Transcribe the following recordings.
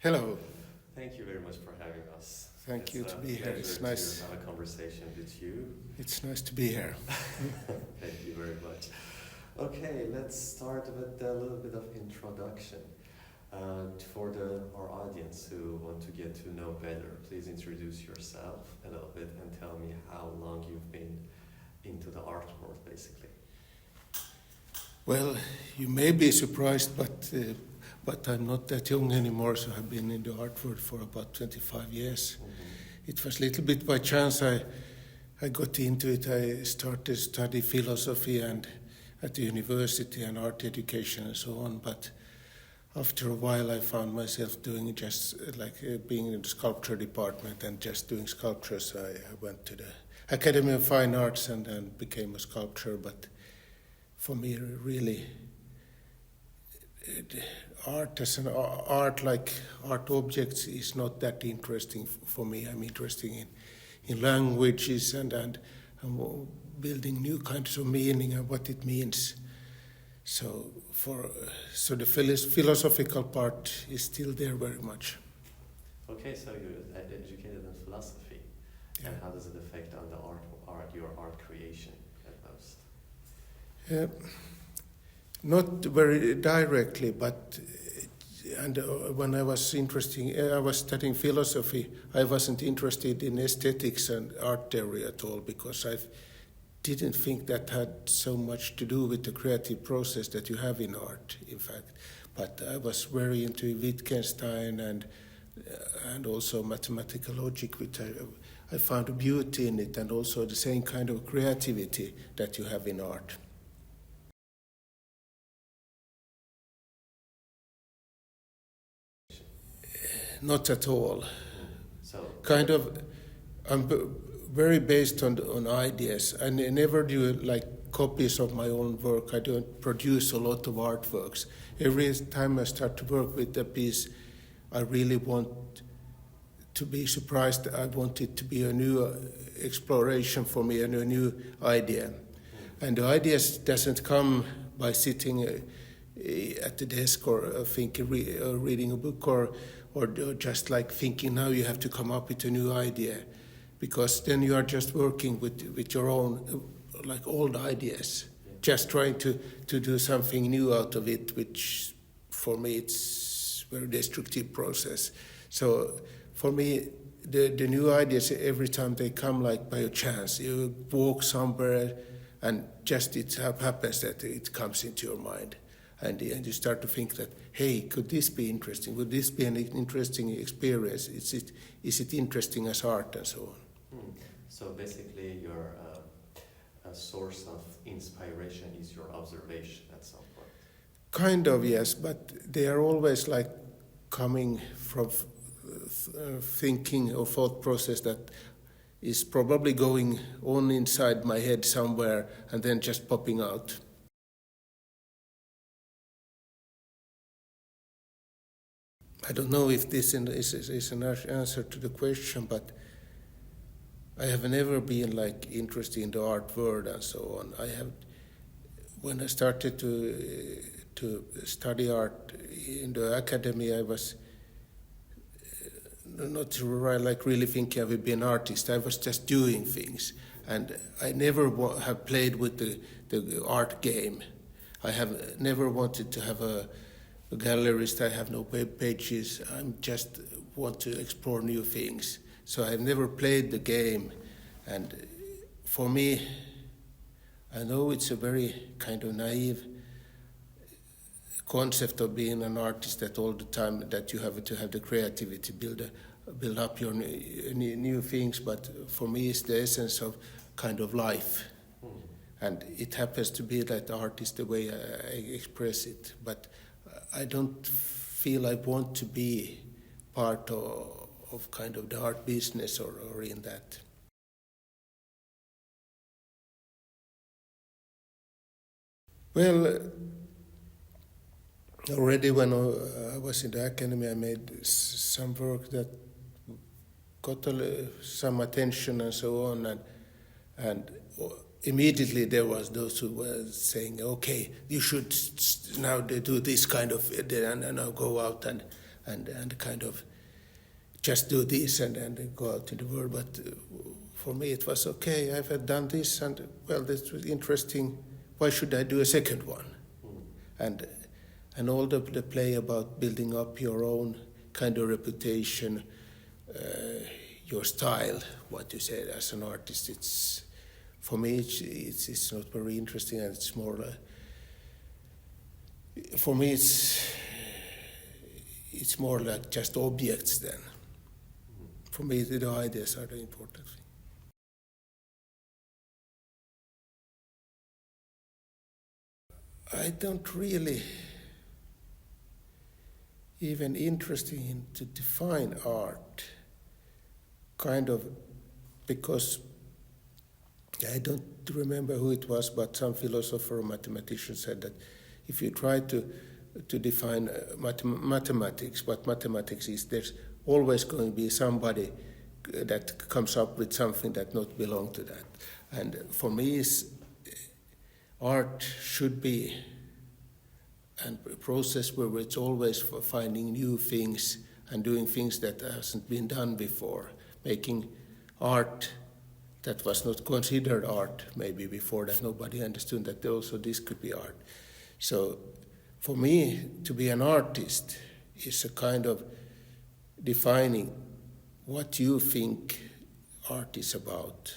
Hello. Thank you very much for having us. Thank you to be here. It's nice to have a conversation with you. It's nice to be here. Thank you very much. Okay, let's start with a little bit of introduction. For our audience who want to get to know better, please introduce yourself a little bit and tell me how long you've been into the art world, basically. Well, you may be surprised, but I'm not that young anymore, so I've been in the art world for about 25 years. Mm-hmm. It was a little bit by chance I got into it. I started to study philosophy and at the university and art education and so on, but after a while I found myself doing just being in the sculpture department and just doing sculptures. I went to the Academy of Fine Arts and then became a sculptor, but for me really art as an art like art objects is not that interesting for me. I'm interested in languages and building new kinds of meaning and what it means. So the philosophical part is still there very much. Okay, so you're educated in philosophy, Yeah. and how does it affect on the your art creation at most? Not very directly, but when I was studying philosophy, I wasn't interested in aesthetics and art theory at all because I didn't think that had so much to do with the creative process that you have in art, in fact. But I was very into Wittgenstein and also mathematical logic, which I found a beauty in it, and also the same kind of creativity that you have in art. Not at all. So Kind of, I'm very based on ideas. I never do like copies of my own work. I don't produce a lot of artworks. Every time I start to work with a piece, I really want to be surprised. I want it to be a new exploration for me and a new idea. And the ideas doesn't come by sitting at the desk or reading a book or just like thinking now you have to come up with a new idea, because then you are just working with your own like old ideas, just trying to do something new out of it, which for me it's a very destructive process. So for me the new ideas, every time they come like by a chance, you walk somewhere and just it happens that it comes into your mind. And you start to think that, hey, could this be interesting? Would this be an interesting experience? Is it interesting as art and so on? So basically, your a source of inspiration is your observation at some point. Kind of, yes, but they are always like coming from thinking or thought process that is probably going on inside my head somewhere and then just popping out. I don't know if this is an answer to the question, but I have never been like interested in the art world and so on. When I started to study art in the academy, I was not like really thinking I would be an artist. I was just doing things, and I never have played with the art game. I have never wanted to have a gallerist. I have no pages. I just want to explore new things. So I've never played the game. And for me, I know it's a very kind of naive concept of being an artist, that all the time that you have to have the creativity, build up your new things. But for me, it's the essence of kind of life. And it happens to be that art is the way I express it. But I don't feel I want to be part of kind of the art business or in that. Well, already when I was in the academy, I made some work that got some attention and so on, and immediately there was those who were saying, okay, you should now do this kind of, and now go out and kind of just do this and go out in the world. But for me it was okay, I've done this and well, this was interesting, why should I do a second one? And all the play about building up your own kind of reputation, your style, what you say as an artist, it's for me it's not very interesting, and it's more for me it's more like just objects then. For me the ideas are the important thing. I don't really even interested in to define art, kind of, because I don't remember who it was, but some philosopher or mathematician said that if you try to define mathematics, what mathematics is, there's always going to be somebody that comes up with something that not belong to that. And for me, art should be a process where it's always for finding new things and doing things that hasn't been done before, making art that was not considered art maybe before, that nobody understood that also this could be art. So for me, to be an artist is a kind of defining what you think art is about.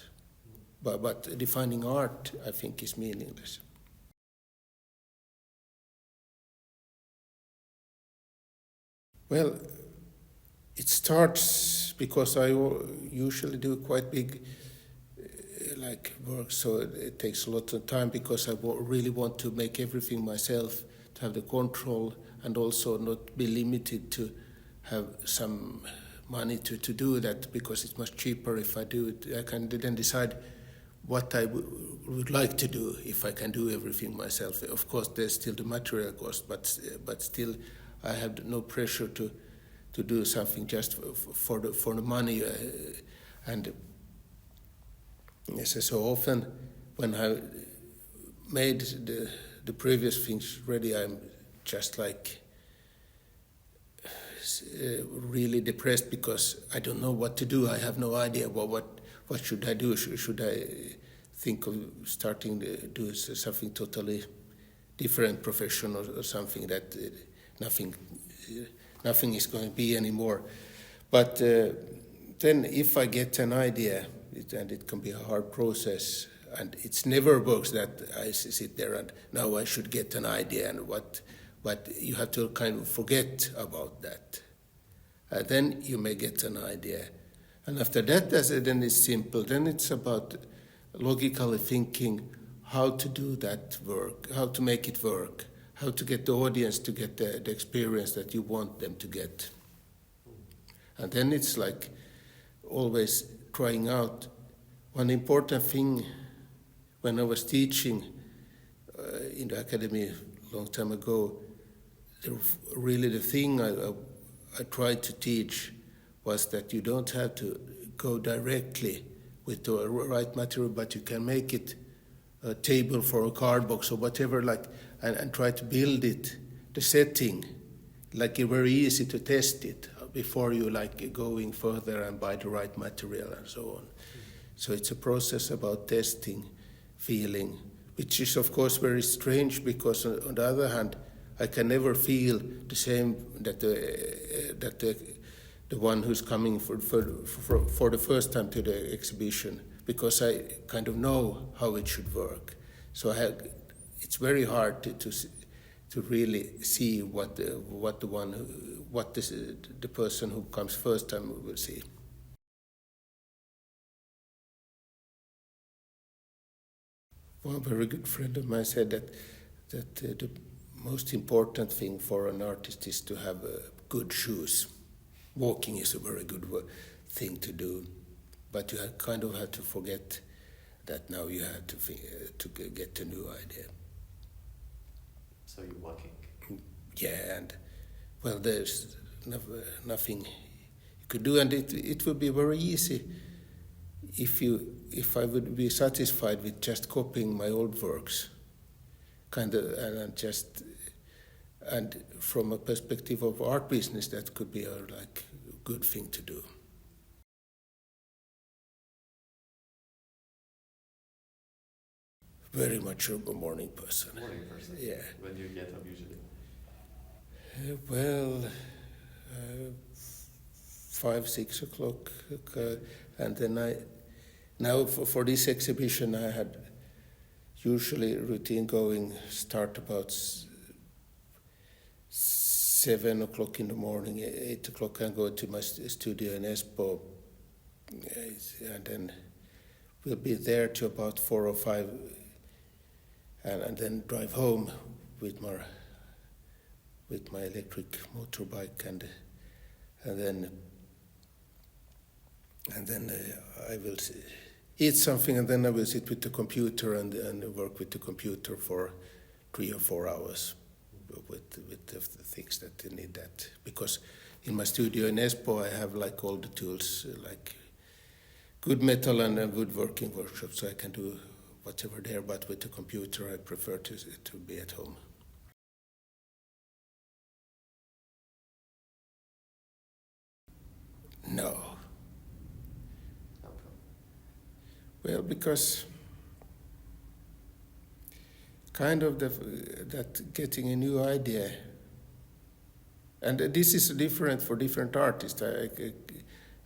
But defining art, I think, is meaningless. Well, it starts because I usually do quite big work, so it takes a lot of time because I really want to make everything myself, to have the control and also not be limited to have some money to do that, because it's much cheaper if I do it. I can then decide what I would like to do if I can do everything myself. Of course, there's still the material cost, but still I have no pressure to do something just for the money. And yes, so often when I made the previous things ready, I'm just really depressed because I don't know what to do. I have no idea what should I do. Should I think of starting to do something totally different profession or something that nothing is going to be anymore. But then if I get an idea, and it can be a hard process, and it's never works that I sit there and now I should get an idea and but you have to kind of forget about that. Then you may get an idea. And after that, then it's simple. Then it's about logically thinking how to do that work, how to make it work, how to get the audience to get the experience that you want them to get. And then it's like always trying out. One important thing when I was teaching in the academy a long time ago, really the thing I tried to teach was that you don't have to go directly with the right material, but you can make it a table for a card box or whatever, and try to build it, the setting, it's very easy to test it before you going further and buy the right material and so on. So it's a process about testing, feeling, which is of course very strange because on the other hand, I can never feel the same that the one who's coming for the first time to the exhibition, because I kind of know how it should work. So it's very hard to really see what the person who comes first time will see. One very good friend of mine said that the most important thing for an artist is to have good shoes. Walking is a very good thing to do, but you kind of have to forget that now you have to get a new idea. So you're walking? Yeah, and well, there's nothing you could do, and it would be very easy if I would be satisfied with just copying my old works, and just And from a perspective of art business, that could be a good thing to do. Very much a morning person. Morning person? Yeah. When do you get up usually? 5, 6 o'clock. And then now for this exhibition, I had usually routine going, start about 7 o'clock in the morning, 8 o'clock, and go to my studio in Espoo. And then we'll be there to about 4 or 5, and then drive home with my electric motorbike, and then I will eat something, and then I will sit with the computer and work with the computer for 3 or 4 hours with the things that I need that. Because in my studio in Espoo, I have all the tools, good metal and a woodworking workshop, so I can do whatever there, but with the computer I prefer to be at home. No. How come? Well, because kind of that getting a new idea, and this is different for different artists.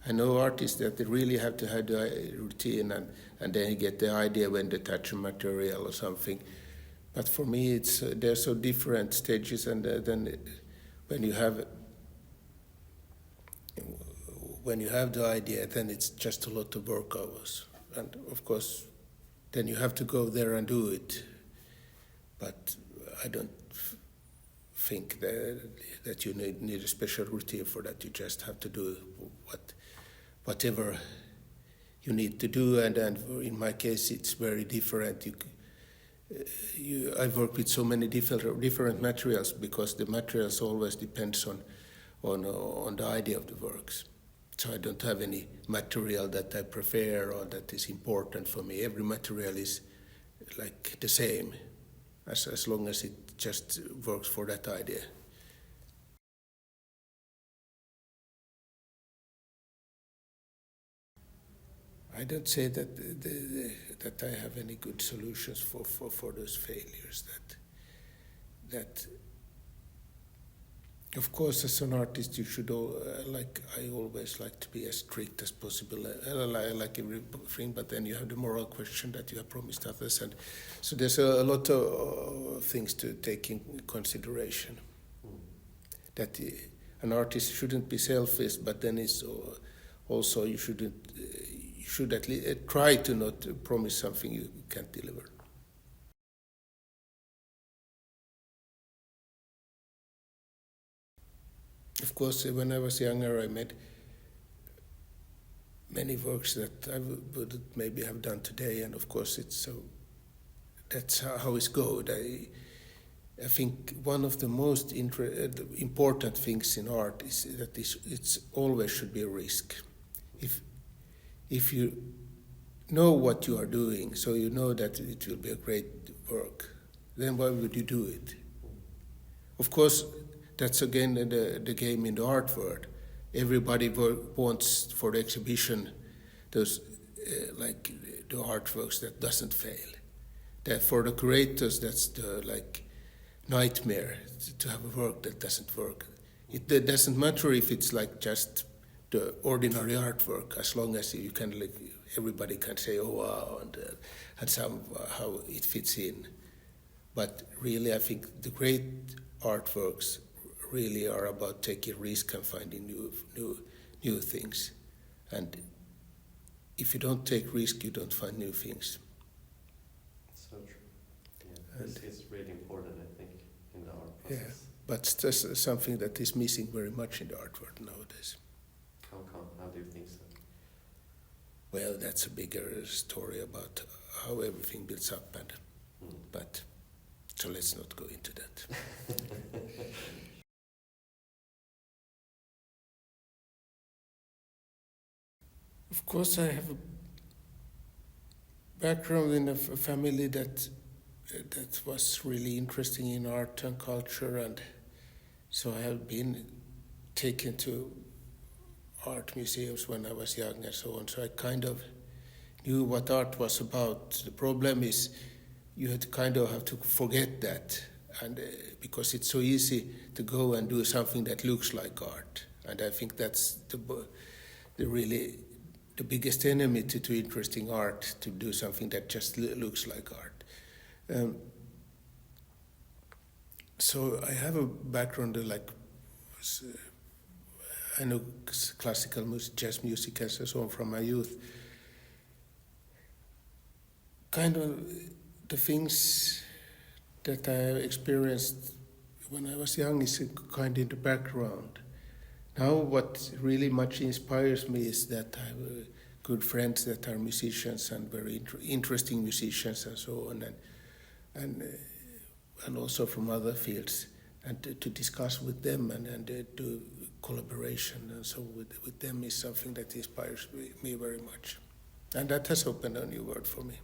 I know artists that they really have to have the routine and then you get the idea when they touch a material or something. But for me, they're so different stages, and then when you have the idea, then it's just a lot of work hours, and of course, then you have to go there and do it. But I don't think that you need a special routine for that. You just have to do whatever you need to do, and in my case, it's very different. I work with so many different materials, because the materials always depends on the idea of the works. So I don't have any material that I prefer or that is important for me. Every material is the same, as long as it just works for that idea. I don't say that I have any good solutions for those failures. That of course, as an artist, you should I always like to be as strict as possible. I like everything, but then you have the moral question that you have promised others, and so there's a lot of things to take in consideration. That an artist shouldn't be selfish, but then it's also you should at least try to not promise something you can't deliver. Of course, when I was younger, I made many works that I would maybe have done today, and of course, that's how it goes. I think one of the most important things in art is that it's always should be a risk. If you know what you are doing, so you know that it will be a great work, then why would you do it? Of course, that's again the game in the art world. Everybody wants for the exhibition those the artworks that doesn't fail. That for the curators, that's the nightmare to have a work that doesn't work. It doesn't matter if it's just the ordinary artwork, as long as you can everybody can say, oh wow, and somehow it fits in. But really, I think the great artworks really are about taking risk and finding new things. And if you don't take risk, you don't find new things. So true. Yeah, this is really important, I think, in the art process. Yeah, but that's something that is missing very much in the art world nowadays. How come? How do you think so? Well, that's a bigger story about how everything builds up, but so let's not go into that. Of course, I have a background in a family that was really interesting in art and culture, and So I have been taken to art museums when I was young and so on. So I kind of knew what art was about. The problem is you had to kind of have to forget that, and because it's so easy to go and do something that looks like art. And I think that's the biggest enemy to interesting art, to do something that just looks like art. So I have a background I know classical music, jazz music and so on from my youth. Kind of the things that I experienced when I was young is kind of in the background. Now what really much inspires me is that I have good friends that are musicians and very interesting musicians and so on, and also from other fields, and to discuss with them and do collaboration and so with them is something that inspires me very much. And that has opened a new world for me.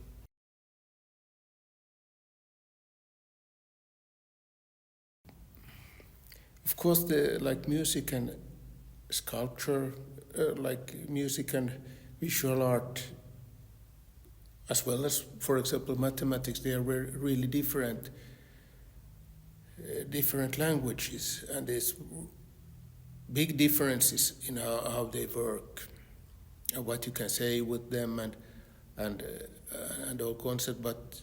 Of course, like music and sculpture, like music and visual art, as well as, for example, mathematics, they are really different languages, and there's big differences in how they work, and what you can say with them, and all concepts. But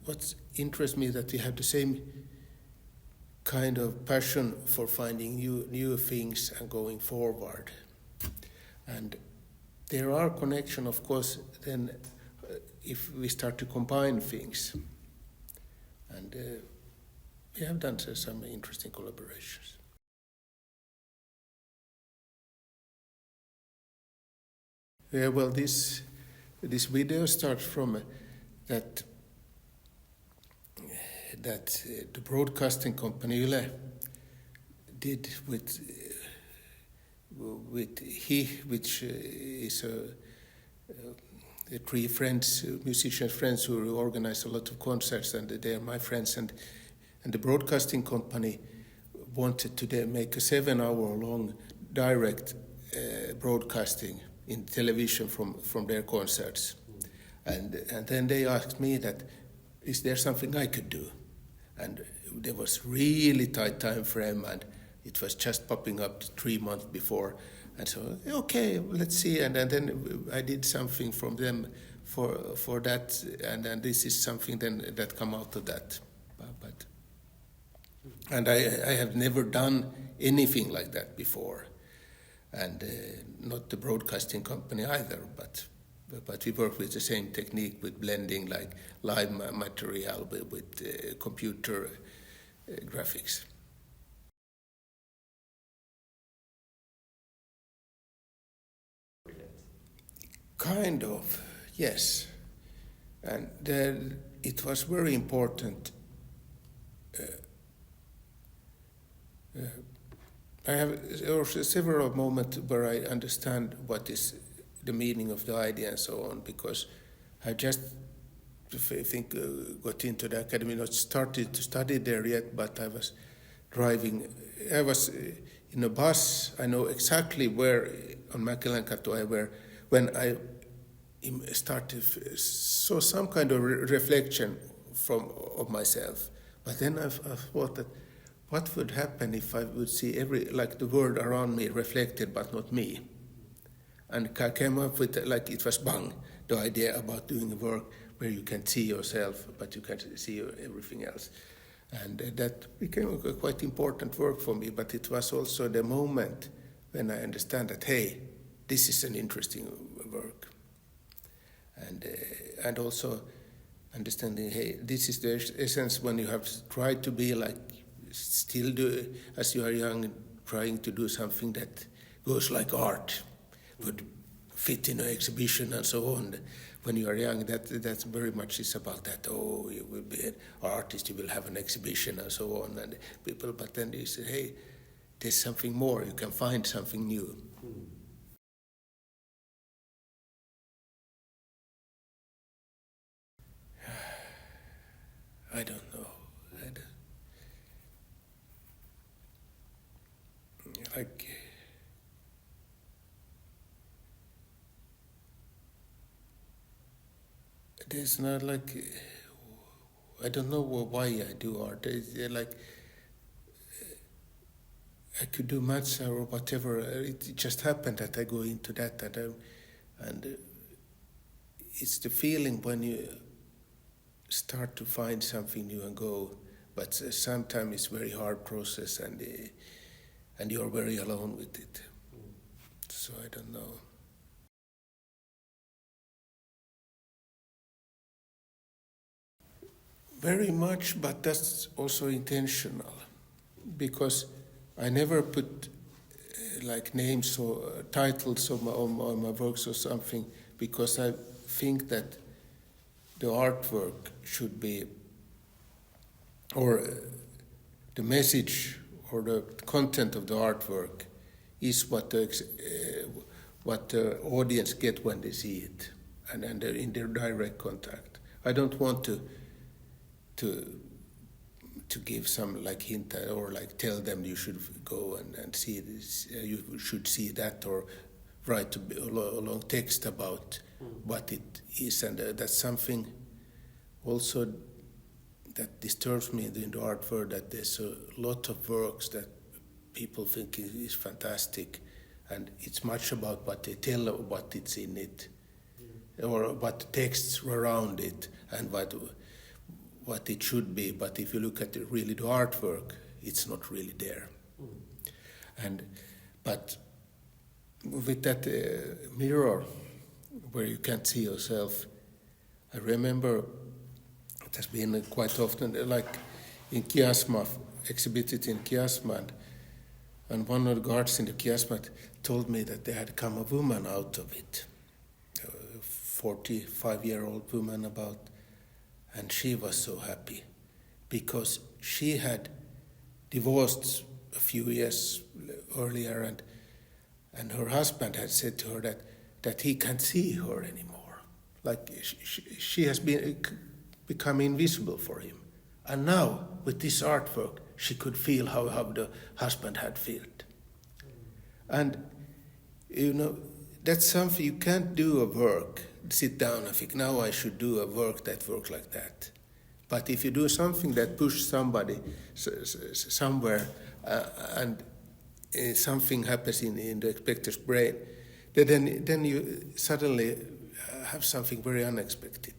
what interests me that we have the same kind of passion for finding new things and going forward. And there are connections, of course, then if we start to combine things. And we have done some interesting collaborations. Yeah, well, this video starts from that the broadcasting company Yle did with which is three friends, musician friends who organize a lot of concerts, and they are my friends, and the broadcasting company wanted to make a 7-hour-long direct broadcasting in television from their concerts, and then they asked me that, is there something I could do? And there was really tight time frame, and it was just popping up 3 months before. And so, okay, let's see. And then I did something from them for that, and then this is something then that come out of that. And I have never done anything like that before, and not the broadcasting company either, but we work with the same technique, with blending like live material with computer graphics. Kind of, yes. And then it was very important. There were several moments where I understand what is the meaning of the idea and so on, because I just got into the academy, not started to study there yet, but I was in a bus. I know exactly where on Mäkelänkatua when I started, saw some kind of reflection of myself. But then I thought that, what would happen if I would see the world around me reflected, but not me? And I came up with, it was bang, the idea about doing a work where you can see yourself, but you can't see everything else. And that became a quite important work for me, but it was also the moment when I understand that, hey, this is an interesting work. And also understanding, hey, this is the essence when you have tried to be still do, as you are young, trying to do something that goes like art, would fit in an exhibition and so on. When you are young, that's very much is about that. Oh, you will be an artist, you will have an exhibition and so on. And people, but then you say, hey, there's something more. You can find something new. I don't know. like there's not like I don't know why I do art. It's like I could do maths or whatever. It just happened that I go into that, and it's the feeling when you start to find something new and go. But sometimes it's very hard process, and you're very alone with it. So I don't know. Very much, but that's also intentional, because I never put like names or titles of on my works or something, because I think that the artwork should be, or the message or the content of the artwork is what the audience get when they see it, and they're in their direct contact. I don't want to give some like hint or like tell them you should go and see this, you should see that, or write a long text about what it is, and that's something also that disturbs me in the art world, that there's a lot of works that people think is fantastic, and it's much about what they tell, what it's in it, or what texts around it, and what it should be. But if you look at really the artwork, it's not really there. But with that mirror where you can't see yourself, I remember it has been quite often, like in Kiasma, exhibited in Kiasma, and one of the guards in the Kiasma told me that there had come a woman out of it, a 45-year-old woman about. And she was so happy because she had divorced a few years earlier, and her husband had said to her that he can't see her anymore. Like she has become invisible for him. And now, with this artwork, she could feel how the husband had felt. And, that's something you can't do a work, sit down and think, now I should do a work that works like that. But if you do something that pushes somebody somewhere and something happens in the spectator's brain, then you suddenly have something very unexpected.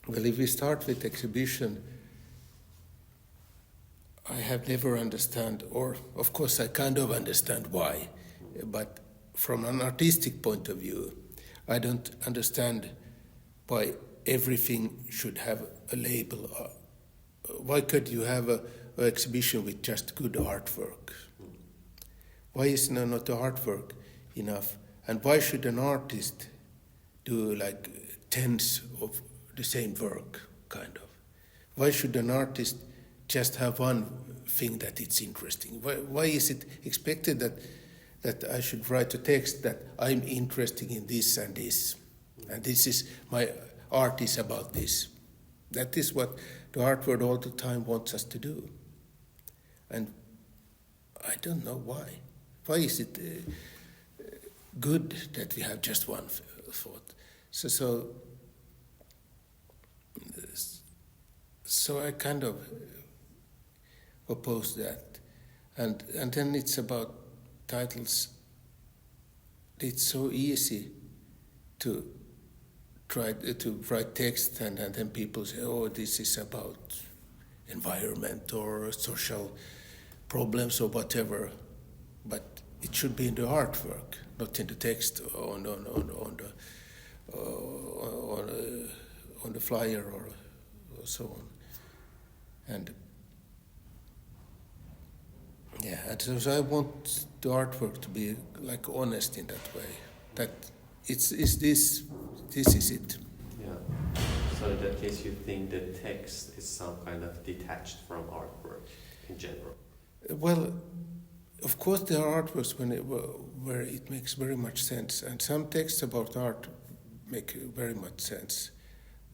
Well, if we start with exhibition, I have never understand, or of course I kind of understand why, but from an artistic point of view, I don't understand why everything should have a label. Why could you have an exhibition with just good artwork? Why is not the artwork enough? And why should an artist do like tens of the same work, kind of? Why should an artist just have one thing that it's interesting? Why is it expected that I should write a text that I'm interested in this, and this is my art is about this? That is what the art world all the time wants us to do. And I don't know why. Why is it good that we have just one thought? So I kind of oppose that. And then it's about titles. It's so easy to try to write text, and then people say, oh, this is about environment or social problems or whatever. But it should be in the artwork, not in the text on the flyer or so on. And yeah, and so I want the artwork to be like honest in that way. That this is it. Yeah. So in that case, you think the text is some kind of detached from artwork in general? Well, of course there are artworks where it makes very much sense, and some texts about art make very much sense.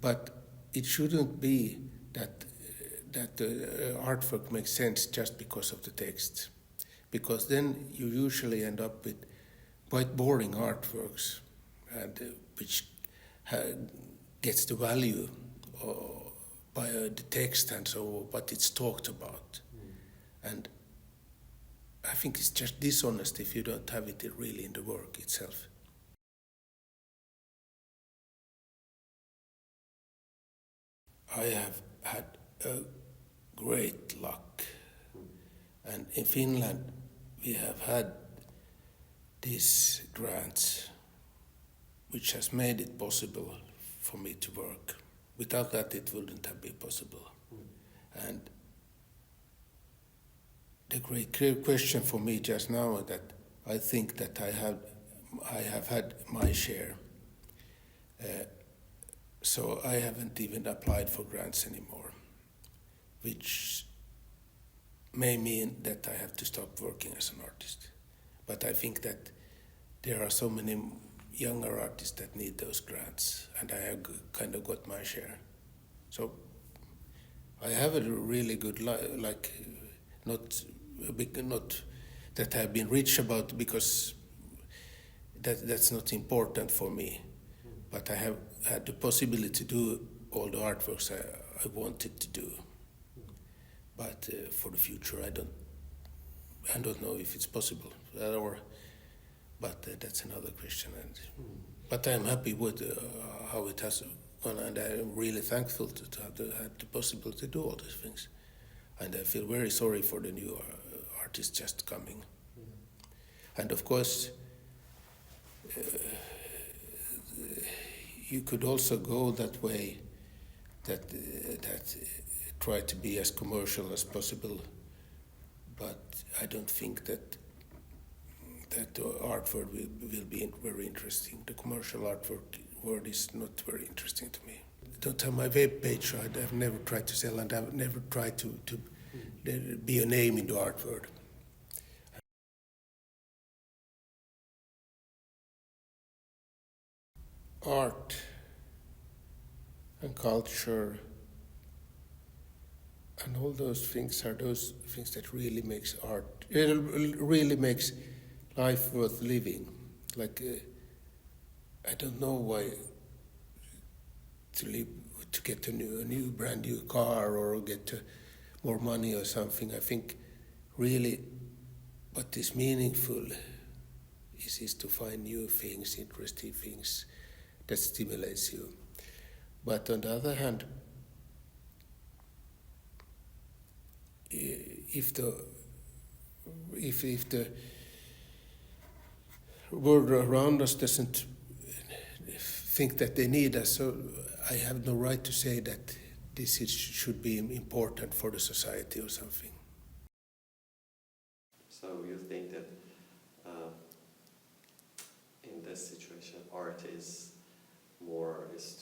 But it shouldn't be that the artwork makes sense just because of the text, because then you usually end up with quite boring artworks, and which gets the value by the text and so what it's talked about. And I think it's just dishonest if you don't have it really in the work itself. I have had a great luck, and in Finland we have had these grants which has made it possible for me to work. Without that it wouldn't have been possible. And the great question for me just now is that I think that I have had my share. So I haven't even applied for grants anymore, which may mean that I have to stop working as an artist. But I think that there are so many younger artists that need those grants, and I have kind of got my share. So I have a really good not that I've been rich about, because that's not important for me. But I have had the possibility to do all the artworks I wanted to do. But for the future, I don't know if it's possible, but that's another question. But I'm happy with how it has gone, and I'm really thankful to have had the possibility to do all these things. And I feel very sorry for the new artists just coming. And of course, you could also go that way, that try to be as commercial as possible, but I don't think that the art world will be very interesting. The commercial art world is not very interesting to me. I don't have my web page, so I've never tried to sell, and I've never tried to be a name in the art world. Art and culture and all those things are those things that really makes really makes life worth living. Like I don't know why to get a new brand new car or get more money or something. I think really what is meaningful is to find new things, interesting things that stimulates you. But on the other hand, if the world around us doesn't think that they need us, so I have no right to say that this should be important for the society or something. So you think that in this situation, art is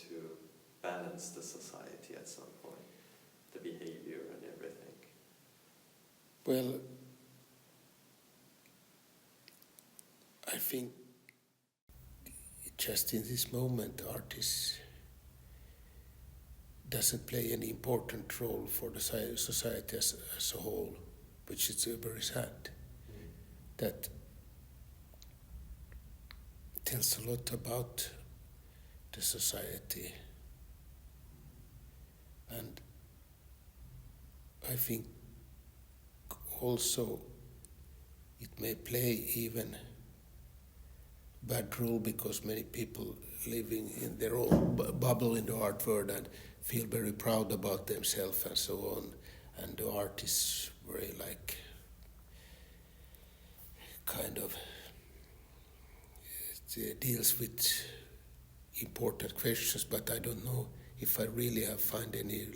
to balance the society at some point, the behavior and everything? Well, I think just in this moment, art doesn't play any important role for the society as a whole, which is very sad. That tells a lot about the society, and I think also it may play even bad role because many people living in their own bubble in the art world and feel very proud about themselves and so on, and the art is very kind of it deals with important questions, but I don't know if I really have found any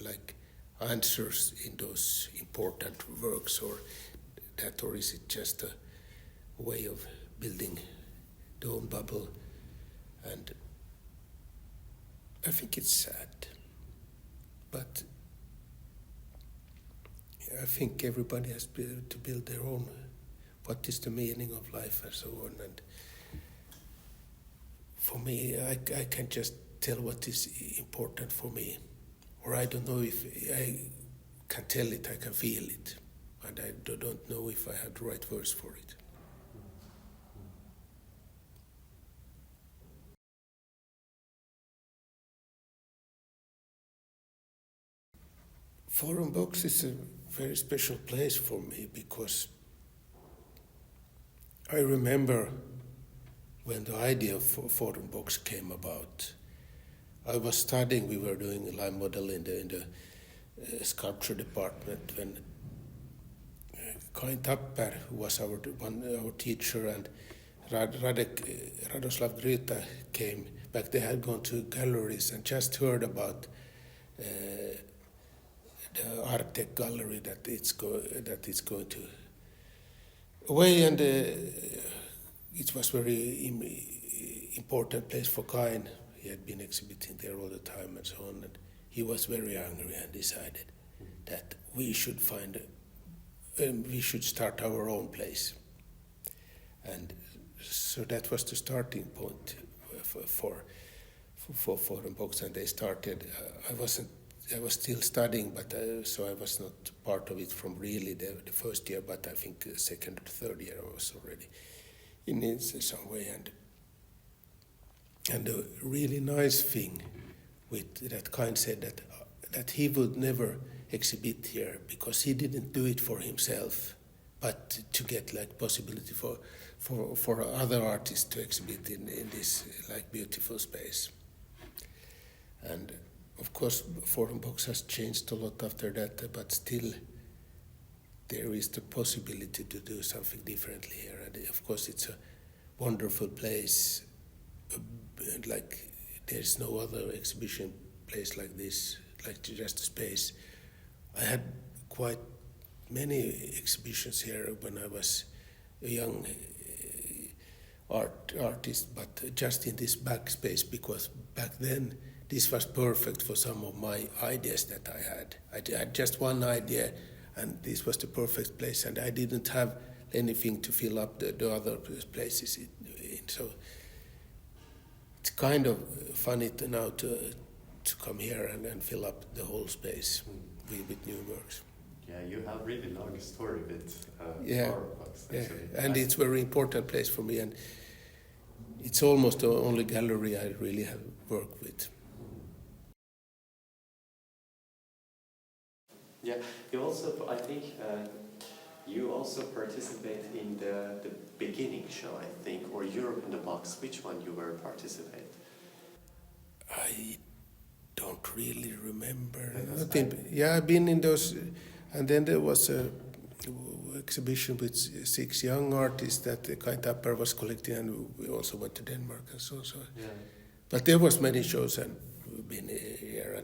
answers in those important works, or is it just a way of building their own bubble? And I think it's sad, but I think everybody has to build their own, what is the meaning of life and so on. And for me, I can just tell what is important for me. or I don't know if I can tell it, I can feel it, and I don't know if I have the right words for it. Forum Box is a very special place for me because I remember when the idea of Forum Box came about. I was studying, we were doing a live model in the sculpture department when Kain Tapper, who was our teacher, and Radoslav Gryta came back. They had gone to galleries and just heard about the Art Tech gallery that it's going to away, and it was very important place for Kain. He had been exhibiting there all the time and so on, and he was very angry and decided that we should we should start our own place. And so that was the starting point for Forum Box, and they started. I was still studying, but so I was not part of it from really the first year, but I think the second or third year I was already in some way. And the really nice thing with that Kain said that he would never exhibit here because he didn't do it for himself, but to get like possibility for other artists to exhibit in this like beautiful space. And of course, Forum Box has changed a lot after that, but still there is the possibility to do something differently here. And of course, it's a wonderful place. Like there's no other exhibition place like this, like just a space. I had quite many exhibitions here when I was a young artist, but just in this back space, because back then this was perfect for some of my ideas that I had. I had just one idea, and this was the perfect place, and I didn't have anything to fill up the other places in. So it's kind of funny now to come here and fill up the whole space with new works. Yeah, you have really long story with Forum Box, actually. Yeah, and it's a very important place for me, and it's almost the only gallery I really have worked with. Yeah, you also, I think, you also participate in the beginning show, I think, or Europe in the Box. Which one you were participate? I don't really remember. I've been in those, and then there was a exhibition with 6 young artists that Kain Tapper was collecting, and we also went to Denmark and so. Yeah. But there was many shows, and we've been here,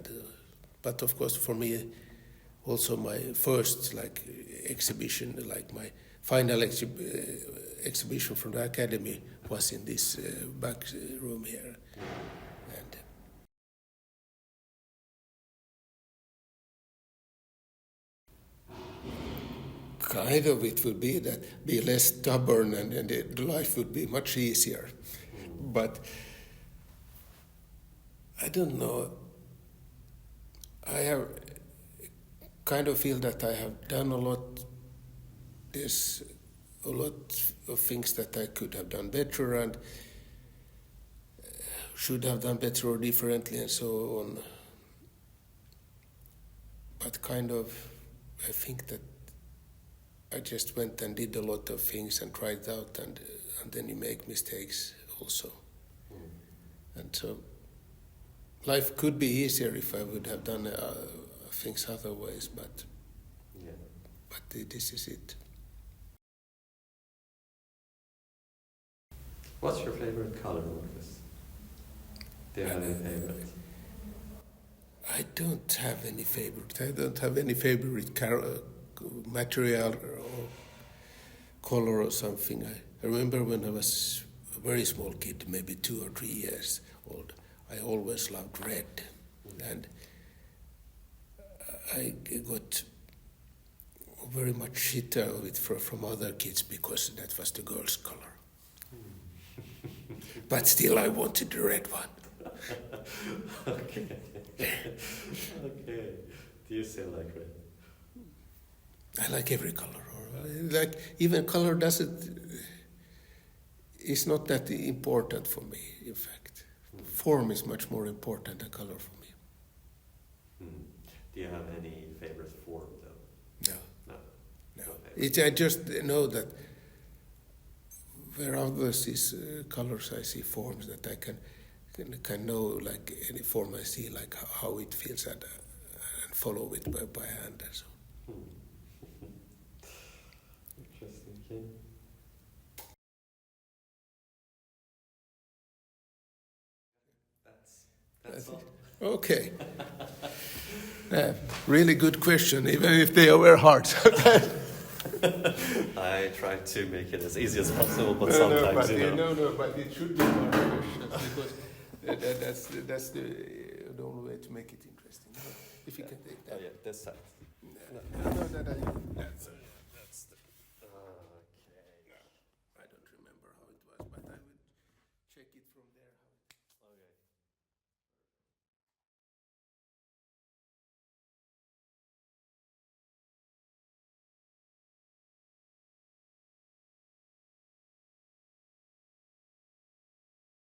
but of course for me, also my first exhibition, like my final exhibition from the academy was in this back room here. And kind of it would be that be less stubborn and the life would be much easier. But I don't know. I have kind of feel that I have done a lot. There's a lot of things that I could have done better and should have done better or differently and so on. But kind of, I think that I just went and did a lot of things and tried out, and then you make mistakes also. And so life could be easier if I would have done things other ways, but this is it. What's your favorite color, Markus? Do you have any favorite? I don't have any favorite. I don't have any favorite material or color or something. I remember when I was a very small kid, maybe 2 or 3 years old, I always loved red. And I got very much shit out of it from other kids because that was the girl's color. But still I wanted the red one. Okay. Okay. Do you still like red? I like every color. Or like even color is not that important for me. In fact, form is much more important than color for me. Do you have any favorite form though? No. No. I just know that where others see colors, I see forms that I can know, like any form I see, like how it feels, and follow it by hand and so. Interesting. Okay. That's all. Okay. Really good question, even if they were hard. I try to make it as easy as possible, but sometimes but it should be hard questions because that's the only way to make it interesting. If you can take that. Oh yeah, this side. No.